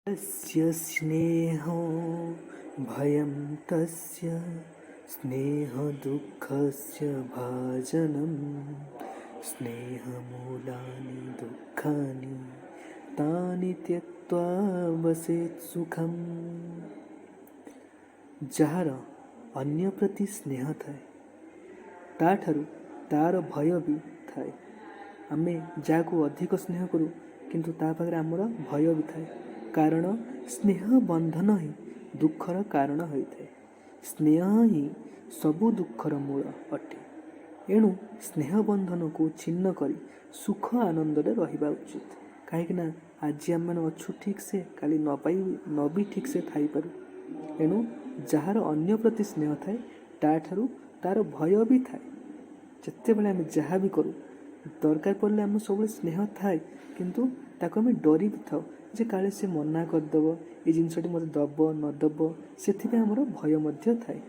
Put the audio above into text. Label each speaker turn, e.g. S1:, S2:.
S1: तस्य स्नेहो भयं तस्य स्नेहदुःखस्य भाजनं स्नेहमूलानि दुःखानि तानि त्यक्त्वा वसेत् सुखम्। ଯାହାର ଅନ୍ୟ ପ୍ରତି ସ୍ନେହ ଥାଏ ତାଠାରୁ ତାର ଭୟ ବି ଥାଏ। ଆମେ ଯାହାକୁ ଅଧିକ ସ୍ନେହ କରୁ କିନ୍ତୁ ତା ପାଖରେ ଆମର ଭୟ ବି ଥାଏ, କାରଣ ସ୍ନେହ ବନ୍ଧନ ହିଁ ଦୁଃଖର କାରଣ ହୋଇଥାଏ। ସ୍ନେହ ହିଁ ସବୁ ଦୁଃଖର ମୂଳ ଅଟେ। ଏଣୁ ସ୍ନେହ ବନ୍ଧନକୁ ଛିନ୍ନ କରି ସୁଖ ଆନନ୍ଦରେ ରହିବା ଉଚିତ। କାହିଁକିନା ଆଜି ଆମେମାନେ ଅଛୁ ଠିକ୍ସେ, କାଲି ନ ବି ଠିକ୍ସେ ଥାଇପାରୁ। ଏଣୁ ଯାହାର ଅନ୍ୟ ପ୍ରତି ସ୍ନେହ ଥାଏ ତାଠାରୁ ତାର ଭୟ ବି ଥାଏ। ଯେତେବେଳେ ଆମେ ଯାହା ବି କରୁ ଦରକାର ପଡ଼ିଲେ ଆମ ସବୁବେଳେ ସ୍ନେହ ଥାଏ, କିନ୍ତୁ ତାକୁ ଆମେ ଡରି ବି ଥାଉ ଯେ କାଳେ ସେ ମନା କରିଦେବ, ଏ ଜିନିଷଟି ମୋତେ ଦେବ ନ ଦେବ, ସେଥିପାଇଁ ଆମର ଭୟ ମଧ୍ୟ ଥାଏ।